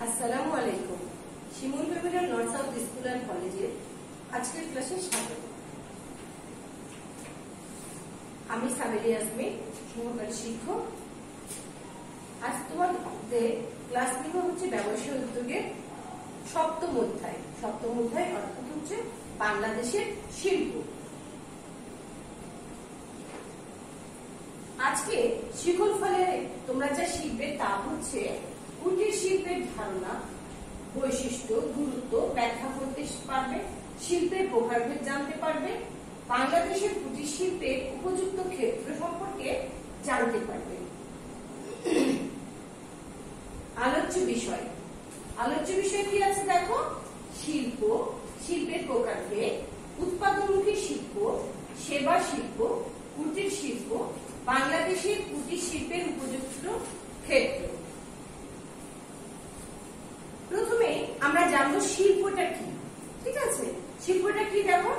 আসসালামু আলাইকুম। Shimul memorial north south school and কলেজের আজকের ক্লাসে স্বাগত। আমি সাবেরি ইয়াসমিন, সহকারী শিক্ষক। আজ তোমাদের ক্লাস নিব হচ্ছে ব্যবসায় উদ্যোগের সপ্তম অধ্যায়। সপ্তম অধ্যায় অর্থাৎ হচ্ছে বাংলাদেশের শিল্প। আজকে শিক্ষণ ফলে তোমরা যা শিখবে তা হচ্ছে কুটির শিল্পের ধারণা, বৈশিষ্ট্য, গুরুত্ব ব্যাখ্যা করতে পারবে, শিল্পের প্রকারভেদ জানতে পারবে, বাংলাদেশের কুটির শিল্পের উপযুক্ত ক্ষেত্র সম্পর্কে জানতে পারবে। আলোচ্য বিষয় কি আছে দেখো, শিল্প, শিল্পের প্রকারভেদ, উৎপাদনমুখী শিল্প, সেবা শিল্প, কুটির শিল্প, বাংলাদেশের কুটির শিল্পের উপযুক্ত ক্ষেত্র। প্রথমে আমরা জানবো শিল্পটা কি। ঠিক আছে, শিল্পটা কি দেখো,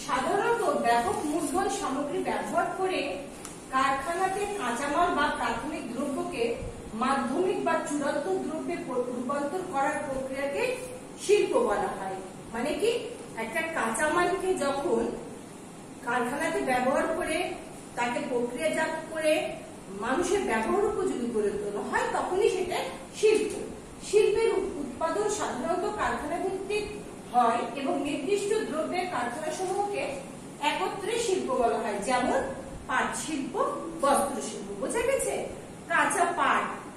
সাধারণত ব্যাপক মূলধন সামগ্রী ব্যবহার করে কারখানাতে কাঁচামাল বা প্রাথমিক দ্রব্যকে মাধ্যমিক বা চূড়ান্ত দ্রব্যে রূপান্তর করার প্রক্রিয়াকে শিল্প বলা হয়। মানে কি, একটা কাঁচামালকে যখন কারখানাতে ব্যবহার করে তাকে প্রক্রিয়াজাত করে মানুষের ব্যবহার উপযোগী করে তোলা হয়, তখনই সেটা শিল্প। শিল্পের উৎপাদন সাধারণত কারখানা ভিত্তিক হয় এবং নির্দিষ্ট দ্রব্যের কারখানা সমূহকে একত্রে শিল্প বলা হয়, যেমন পাট শিল্প, বস্ত্র শিল্প। বোঝা গেছে?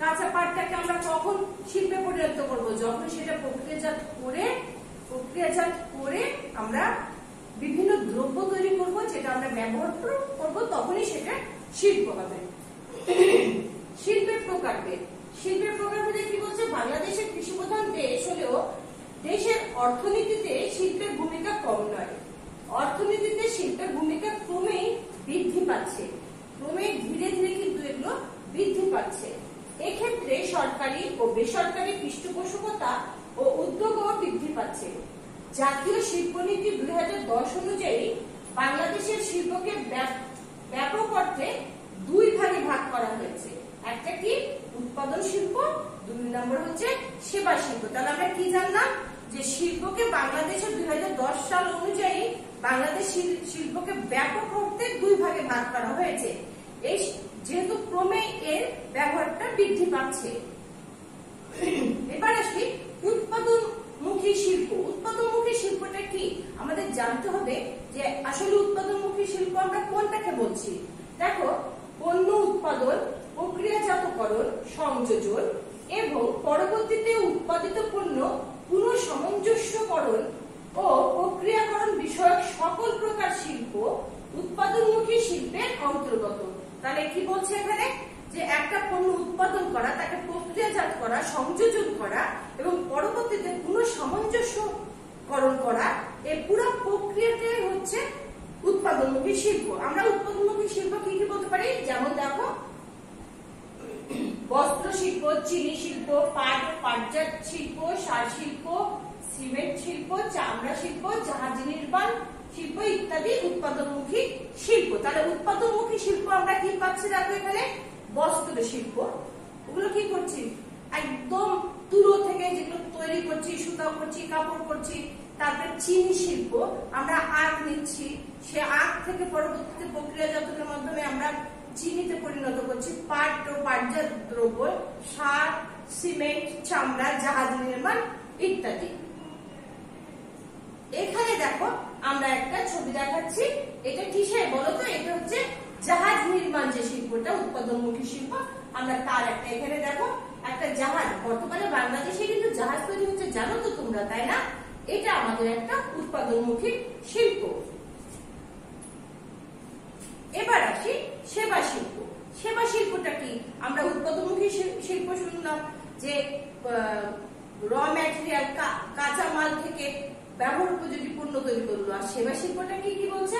কাঁচা পাটটাকে আমরা কখন শিল্পে পরিণত করবো? যখন সেটা প্রক্রিয়াজাত করে আমরা বিভিন্ন দ্রব্য তৈরি করব, যেটা আমরা ব্যবহার করব, তখনই সেটা শিল্প হবে। শিল্পের প্রকারভেদ কি বলছে, বাংলাদেশের কৃষি প্রধান দেশ হলেও দেশের অর্থনীতিতে শিল্পের ভূমিকা কম নয়। অর্থনীতিতে শিল্পের ভূমিকা ক্রমেই বৃদ্ধি পাচ্ছে, ধীরে ধীরে কিন্তু এগুলো বৃদ্ধি পাচ্ছে। এক্ষেত্রে সরকারি ও বেসরকারি পৃষ্ঠপোষকতা ও উদ্যোগও বৃদ্ধি পাচ্ছে। জাতীয় শিল্পনীতি 2010 অনুযায়ী বাংলাদেশের শিল্পকে ব্যাপক অর্থে দুই ভাগে ভাগ করা হয়েছে। একটা কি, উৎপাদন শিল্প, 2 নম্বর হচ্ছে সেবা শিল্প। তাহলে আমরা কি জানলাম, যে শিল্পকে বাংলাদেশের 2010 সাল অনুযায়ী বাংলাদেশ শিল্পকে ব্যাপক অর্থে দুই ভাগে ভাগ করা হয়েছে। এই যেহেতু ক্রমে এর ব্যবহারটা বৃদ্ধি পাচ্ছে। এবার আসি উৎপাদনমুখী শিল্প। উৎপাদনমুখী শিল্পটা কি আমাদের জানতে হবে, যে আসলে উৎপাদনমুখী শিল্প আমরা কোনটাকে বলছি। দেখো, পণ্য উৎপাদন, প্রক্রিয়াজাতকরণ, সংযোজন এবং পরবর্তীতে উৎপাদিত পণ্য পুনঃসামঞ্জস্যকরণ ও প্রক্রিয়াকরণ বিষয়ক সকল প্রকার শিল্প উৎপাদনমুখী শিল্পের অন্তর্গত। তাহলে কি বলছে এখানে, যে একটা পণ্য উৎপাদন করা, তাকে প্রক্রিয়াজাত করা, সংযোজন করা এবং পরবর্তীতে পুনঃসামঞ্জস্যকরণ করা, এই পুরো প্রক্রিয়াটাই হচ্ছে উৎপাদনমুখী শিল্প। আমরা উৎপাদনমুখী শিল্প কি কি বলতে পারি, যেমন দেখো, বস্ত্র শিল্প, চিনি শিল্প, পাটজাত শিল্প, সার শিল্প, সিমেন্ট শিল্প, চামড়া শিল্প, জাহাজ নির্মাণ শিল্প ইত্যাদি উৎপাদনমুখী শিল্প। তাহলে উৎপাদনমুখী শিল্প আমরা কি পাচ্ছি দেখো এখানে, বস্ত্র শিল্প, ওগুলো কি করছি, একদম তুলো থেকে যেগুলো তৈরি করছি, সুতা করছি, কাপড় করছি। তারপরে চিনি শিল্প, আমরা আখ নিচ্ছি, সে আখ থেকে পরবর্তীতে প্রক্রিয়াজাতনের মাধ্যমে আমরা চিনিতে পরিণত করছি। পাট ও পাটজাত দ্রব্য, সার, সিমেন্ট, চামড়া, জাহাজ নির্মাণ ইত্যাদি। এখানে দেখো আমরা একটা ছবি দেখাচ্ছি, এটা কিসের বলতো, এটা হচ্ছে জাহাজ নির্মাণ যে শিল্পটা উৎপাদনমুখী শিল্প, আমরা তার একটা এখানে দেখো একটা জাহাজ। বর্তমানে বাংলাদেশে কিন্তু জাহাজ তৈরি হচ্ছে, জানো তো তোমরা, তাই না? এটা আমাদের একটা উৎপাদনমুখী শিল্প। এবার আসি সেবা শিল্প। সেবা শিল্পটা কি, আমরা উৎপাদনমুখী শিল্প শুনলাম, যে র ম্যাটেরিয়াল, কাঁচা মাল থেকে ব্যবহার উপযোগী পণ্য তৈরি করলো। আর সেবা শিল্পটা কি কি বলছে,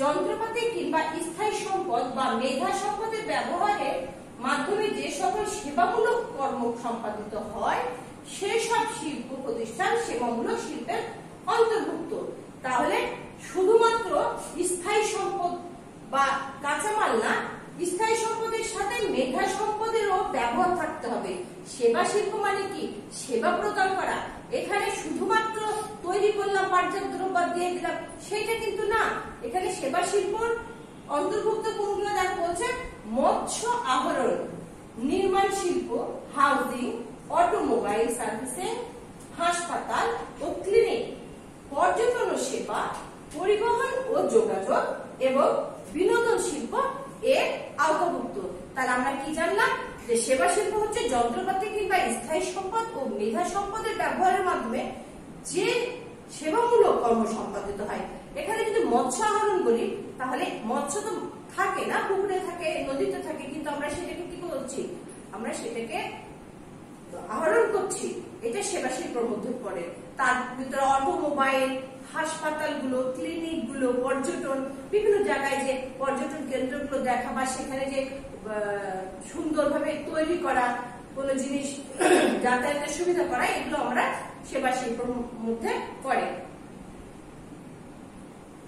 যন্ত্রপাতি কিংবা স্থায়ী সম্পদ বা মেধা সম্পদের ব্যবহারের মাধ্যমে যে সকল সেবামূলক কর্ম সম্পাদিত হয়, সেসব শিল্প প্রতিষ্ঠান সেবামূলক শিল্পের অন্তর্ভুক্ত। তাহলে শুধুমাত্র স্থায়ী সম্পদ বা কাঁচামাল না, স্থায়ী সম্পদের সাথে মেধা সম্পদেরও ব্যবহার থাকতে হবে। সেবা শিল্প মানে কি, সেবা প্রদান করা। এখানে শুধুমাত্র তৈরি করলাম পাটজাত দ্রব্য দিয়ে দিলাম সেটা কিন্তু না, এখানে সেবা শিল্পর অন্তর্ভুক্ত কোনগুলো দেখা বলছে, মৎস্য আহরণ, নির্মাণ শিল্প, হাউজিং, অটোমোবাইল সার্ভিসিং, হাসপাতাল ও ক্লিনিক, পর্যটন ও সেবা, পরিবহন ও যোগাযোগ এবং বিনোদন শিল্প এর আওতাভুক্ত। তাহলে আমরা কি জানলাম যে সেবা শিল্প হচ্ছে যন্ত্রপাতি কিংবা স্থায়ী সম্পদ ও মেধা সম্পদের ব্যবহারের মাধ্যমে যে সেবামূলক কর্ম সম্পাদিত হয়। এখানে যদি মৎস্য আহরণ বলি তাহলে মৎস্য তো থাকে না, পুকুরে থাকে, নদীতে থাকে, কিন্তু আমরা সেটাকে কি করছি, আমরা সেটাকে আহরণ করছি, এটা সেবা শিল্পের মধ্যে পড়ে। তার ভিতরে অটোমোবাইল, হাসপাতালগুলো, ক্লিনিকগুলো, পর্যটন, বিভিন্ন জায়গায় যে পর্যটন কেন্দ্রগুলো দেখা বা সেখানে যে সুন্দরভাবে তৈরি করা কোন জিনিস যাতায়াতের সুবিধা করা, এগুলো আমরা সেবা শিল্পের মধ্যে পড়ে।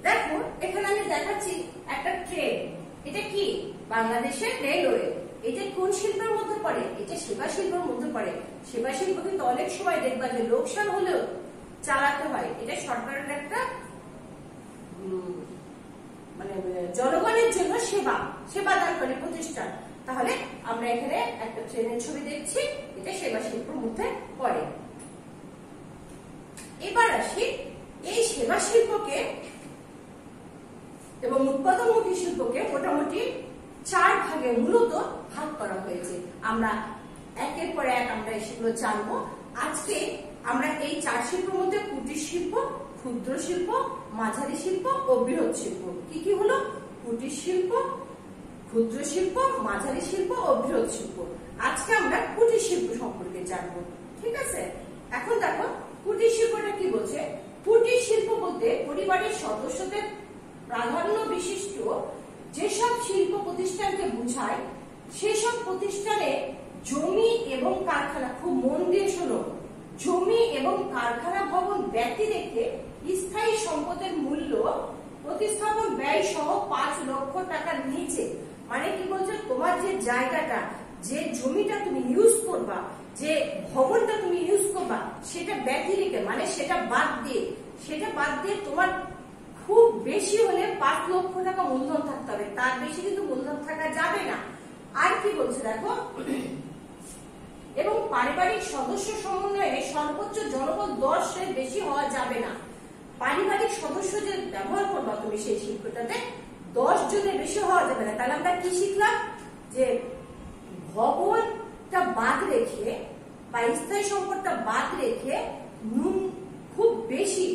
দেখো এখানে আমি দেখাচ্ছি একটা ট্রেন, এটা কি বাংলাদেশের রেলওয়ে, এটা কোন শিল্পের মধ্যে পড়ে, এটা সেবা শিল্পের মধ্যে পড়ে। সেবা শিল্প কিন্তু অনেক সময় দেখবা যে লোকসান হলেও চালাতে হয়, এটা সরকারের একটা মানে জনগণের জন্য সেবাদানকারী প্রতিষ্ঠান। তাহলে আমরা এখানে একটা ট্রেনের ছবি দেখছি, এটা সেবা শিল্পের মধ্যে পড়ে। এবার আসি এই সেবা শিল্পকে এবং উৎপাদনমুখী শিল্পকে মোটামুটি 4 ভাগে মূলত ভাগ করা হয়েছে। আমরা একের পর এক আমরা সেগুলো জানবো। আজকে আমরা এই 4 শিল্পের মধ্যে কুটির শিল্প, ক্ষুদ্র শিল্প, মাঝারি শিল্প ও বৃহৎ শিল্প, কি কি হলো, কুটির শিল্প, ক্ষুদ্র শিল্প, মাঝারি শিল্প ও বৃহৎ শিল্প। আজকে আমরা কুটির শিল্প সম্পর্কে জানবো, ঠিক আছে। এখন দেখো কুটির শিল্পটা কি বলছে। কুটির শিল্প বলতে পরিবারের সদস্যদের প্রাধান্য বিশিষ্ট যেসব শিল্প প্রতিষ্ঠানকে বোঝায়, সেসব প্রতিষ্ঠানে জমি এবং কারখানা, খুব মন দিয়ে শোনো, জমি এবং কারখানা ভবন ব্যতি রেখে স্থায়ী সম্পদের মূল্য প্রতিস্থাপন ব্যয় সহ 5 লক্ষ টাকার নিচে, মানে কি বলছে, তোমার যে জায়গাটা, যে জমিটা তুমি ইউজ করবা, যে ভবনটা তুমি ইউজ করবা, সেটা ব্যতি রেখে মানে সেটা বাদ দিয়ে তোমার খুব বেশি হলে 5 লক্ষ টাকা মূলধন থাকতে হবে, তার বেশি কিন্তু মূলধন থাকা যাবে না। আর কি বলছে দেখো, এবং পারিবারিক সদস্য সমন্বয়ে সর্বোচ্চ জনবল 10 এর বেশি হওয়া যাবে না। পারিবারিক সদস্য যে ব্যবহার করবা তুমি সেই শিল্পটাতে 10 জনের বেশি হওয়া যাবে না। তাহলে আমরা কি শিখলাম, যে ভবনটা বাদ রেখে বা স্থায়ী সম্পদটা বাদ রেখে খুব বেশি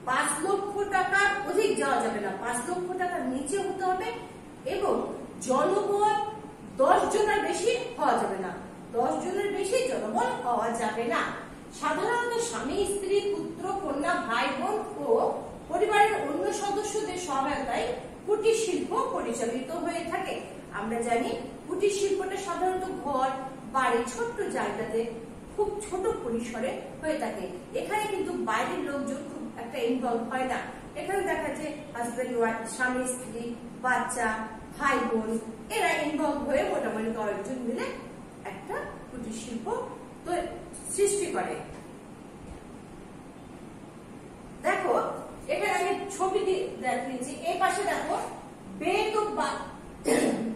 5 লক্ষ টাকার অধিক যাওয়া যাবে না, 5 লক্ষ টাকার নিচে হতে হবে, এবং জনবল 10 জনের বেশি হওয়া যাবে না, 10 জনের বেশি জনবল হওয়া যাবে না। সাধারণত স্বামী, স্ত্রী, পুত্র, কন্যা, ভাই বোন ও পরিবারের অন্য সদস্যদের সহায়তায় কুটির শিল্প পরিচালিত হয়ে থাকে। আমরা জানি কুটির শিল্পটা সাধারণত ঘর বাড়ি ছোট্ট জায়গাতে খুব ছোট পরিসরে হয়ে থাকে। এখানে কিন্তু বাইরের লোকজন খুব একটা ইনভলভ হয় না। এখানে দেখা যাচ্ছে হাজবেন্ড ওয়াইফ, স্বামী স্ত্রী, বাচ্চা, ভাই বোন, এরা ইনভলভ হয়ে মোটামুটি কয়েকজন মিলে একটা কুটির শিল্প সৃষ্টি করে। দেখো এখানে আমি ছবি দেখিয়েছি, এই পাশে দেখো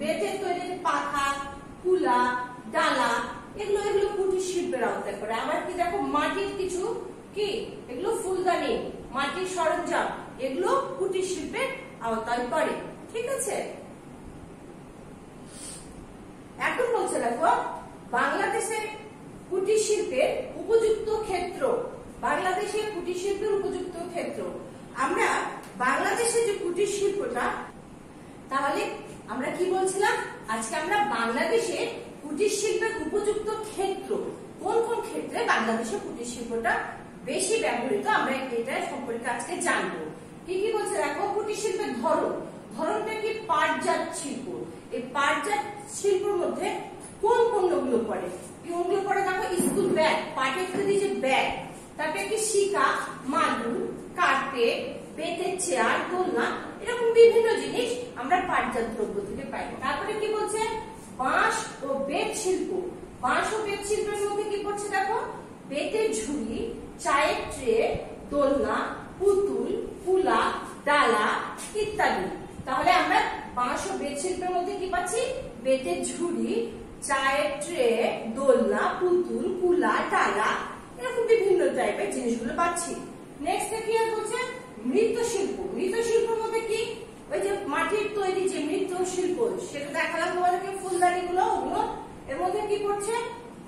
বেতের তৈরি পাখা, কুলা, ডালা, এগুলো কুটির শিল্পের আওতায় পড়ে। আবার কি দেখো মাটির কিছু কি, এগুলো ফুলদানি, মাটির সরঞ্জাম, এগুলো কুটির শিল্পের আওতায় পড়ে, ঠিক আছে। এখন বলছে দেখো বাংলাদেশের কুটির শিল্পের উপযুক্ত ক্ষেত্র, বাংলাদেশের কুটির শিল্পের উপযুক্ত ক্ষেত্র। আমরা বাংলাদেশের যে কুটির শিল্পটা, তাহলে আমরা কি বলছিলাম, আজকে আমরা বাংলাদেশের কুটির শিল্পের উপযুক্ত ক্ষেত্র, কোন কোন ক্ষেত্রে বাংলাদেশের কুটির শিল্পটা বেশি ব্যবহৃত, আমরা এটা সম্পর্কে আজকে জানবো। কি কি বলছে দেখো, কুটির শিল্পের ধরনটা কি, পাটজাত শিল্প। এই পাটজাত শিল্পের মধ্যে কোন পণ্যগুলো পড়ে, কোনগুলো পড়ে দেখো, স্কুল ব্যাগ, পাটের তৈরি যে ব্যাগ, তারপরে কি শিকা, মাদুর, কার্পেট, বেতের চেয়ার, দোলনা, এরকম বিভিন্ন জিনিস আমরা পাটজাত দ্রব্য থেকে পাই। তারপরে কি বলছে, বাঁশ ও বেত শিল্প। বাঁশ ও বেত শিল্পের মধ্যে কি পড়ছে দেখো, বেতের ঝুড়ি, চায়ের ট্রে, দোলনা, পুতুল, কুলা, ডালা ইত্যাদি। তাহলে আমরা বাঁশ ও বেত শিল্পের মধ্যে কি পাচ্ছি? বেতের ঝুড়ি, চায়ের ট্রে, দোলনা, পুতুল, কুলা, ডালা এরকম বিভিন্ন টাইপের জিনিসগুলো পাচ্ছি। নেক্সট কি বলছে? মৃৎশিল্প। মৃৎশিল্পের মধ্যে কি? ওই যে মাটির তৈরি যে মৃৎশিল্প, সেটা দেখালাম তোমাদেরকে, ফুলদানি গুলো, ওগুলো এর মধ্যে কি করছে?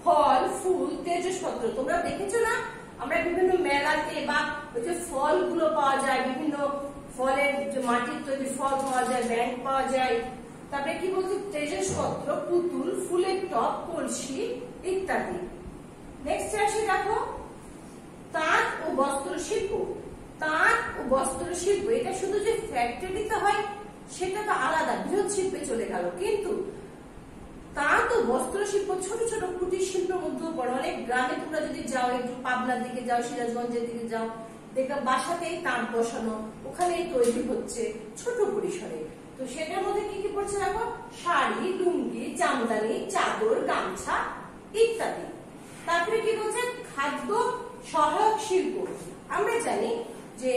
ফল, ফুল, তেজস্পত্র। তোমরা দেখেছো না আমরা বিভিন্ন মেলাতে বা ওই যে ফলগুলো পাওয়া যায়, বিভিন্ন ফলের যে মাটির তৈরি ফল পাওয়া যায়, ব্যাংক পাওয়া যায়। তারপরে কি বলছে? তেজস্পত্র, পুতুল, ফুলের টব, কলসি ইত্যাদি। নেক্সট আসে দেখো তাঁত ও বস্ত্র শিল্প। তাঁত ও বস্ত্র শিল্প এটা শুধু যে ফ্যাক্টরিতে হয় সেটা তো আলাদা, বৃহৎ শিল্পে চলে গেল। কিন্তু তাঁত ও বস্ত্র শিল্প ছোট ছোট কুটির শিল্পের মধ্যেও পড়ে। অনেক গ্রামে তোমরা যদি যাও, একটু পাবনার দিকে যাও, সিরাজগঞ্জের দিকে যাও, দেখবে বাসাতেই তাঁত বসানো, ওখানেই তৈরি হচ্ছে ছোট পরিসরে। তো সেটার মধ্যে কি কি পড়ছে দেখো? শাড়ি, লুঙ্গি, জামদানি, চাদর, গামছা ইত্যাদি। তারপরে কি বলছে? খাদ্য সহায়ক শিল্প। আমরা জানি যে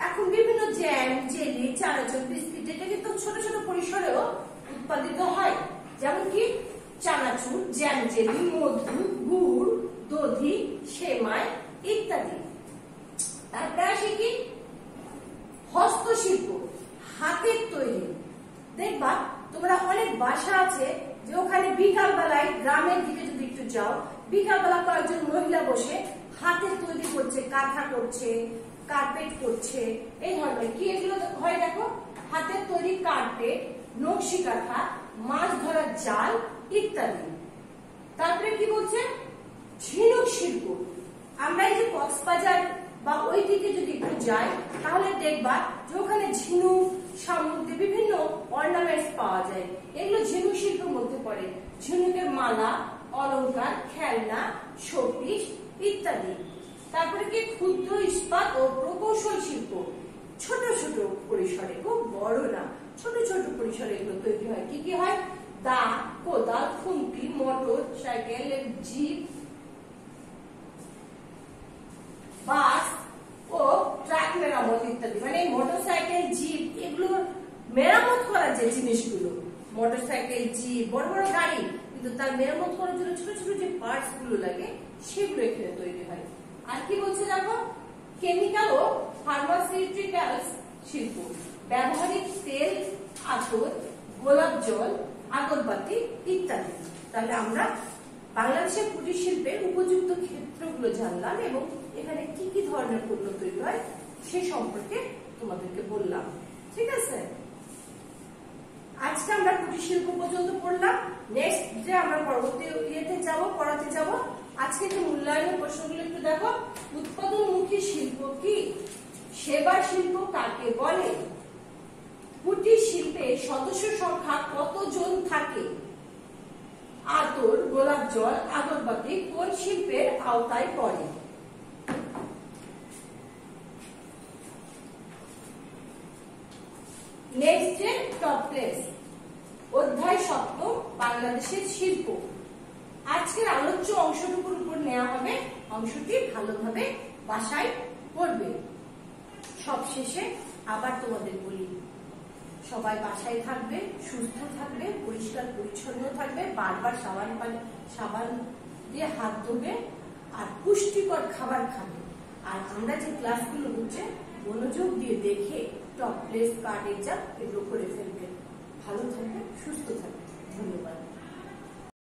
এখন বিভিন্ন জ্যাম, জেলি, চানাচুর, বিস্কিট এটা কিন্তু ছোট ছোট পরিসরেও উৎপাদিত হয়। যেমন কি চানাচুর, জ্যাম, জেলি, মধু, গুড়, দধি, সেমাই ইত্যাদি। তারপরে আসে কি? হস্তশিল্প, হাতের তৈরি। দেখবা তোমরা অনেক বাসা আছে যে ওখানে বিকাল বেলায়, গ্রামের দিকে যদি একটু যাও, বিকাল বেলা কয়েকজন মহিলা বসে হাতের তৈরি করছে, কাঁথা করছে, কার্পেট করছে। এই ধরনের কি এগুলো হয় দেখো? হাতের তৈরি কার্পেট, নকশি কাঁথা, মাছ ধরার জাল ইত্যাদি। তারপরে কি বলছে? ঝিনুক শিল্প। আমরা এই যে কক্সবাজার বা ওই দিকে যদি একটু যাই তাহলে দেখবা যে ওখানে ঝিনুক, শামুক, বিভিন্ন অর্নামেন্টস পাওয়া যায়। এগুলো ঝিনুক শিল্পের মধ্যে পড়ে। ঝিনুকের মালা, অলংকার, খেলনা, শোপিস ইত্যাদি। তারপরে কি? ক্ষুদ্র ইস্পাত ও প্রকৌশল শিল্প। ছোট ছোট পরিসরে, খুব বড় না, ছোট ছোট পরিসরে এগুলো তৈরি হয়। কি কি হয়? দা, কোদাল, খুন্তি, মোটর সাইকেল, জিপ, বাস ও ট্রাক মেরামত ইত্যাদি। মানে মোটর সাইকেল, জিপ এগুলো মেরামত করার যে জিনিসগুলো, মোটর সাইকেল, জিপ, বড় বড় গাড়ি, কিন্তু তার মেরামত করার জন্য ছোট ছোট যে পার্টস গুলো লাগে সেগুলো এখানে তৈরি হয়। আর কি বলছে দেখো? কেমিক্যাল ও ফার্মাসিউটিক্যালস শিল্প। ব্যবহারিক তেল, আতর, গোলাপ জল, আগরবাতি ইত্যাদি। তাহলে আমরা বাংলাদেশের কুটির শিল্পের উপযুক্ত ক্ষেত্রগুলো জানলাম এবং এখানে কি কি ধরনের পণ্য তৈরি হয় সে সম্পর্কে তোমাদেরকে বললাম। ঠিক আছে, আজকে আমরা কুটির শিল্প পর্যন্ত পড়লাম। নেক্সট যে আমরা পরবর্তী ইয়েতে পড়াতে যাব। আজকে যে মূল্যায়নের প্রশ্নগুলো একটু দেখো। উৎপাদনমুখী শিল্প কি? সেবা শিল্প কাকে বলে? কুটির শিল্পে সদস্য সংখ্যা কতজন থাকে? আতর, গোলাপ জল, আগরবাতি কোন শিল্পের আওতায় পড়ে? নেক্সট যে টপলেস, অধ্যায় 7 বাংলাদেশের শিল্প। আজকের আলোচ্য অংশটুকুর উপর নেওয়া হবে, অংশটি ভালোভাবে বাসায় পড়বে। সবশেষে আবার তোমাদের বলি, সবাই বাসায় থাকবে, সুস্থ থাকবে, পরিষ্কার পরিচ্ছন্ন থাকবে, বারবার সাবান দিয়ে হাত ধোবে, আর পুষ্টিকর খাবার খাবে। আর আমরা যে ক্লাসগুলো হচ্ছে মনোযোগ দিয়ে দেখে টপলেস, কার্ড এক্সাম এগুলো করে ফেলবে। ভালো থাকবে, সুস্থ থাকবে। ধন্যবাদ।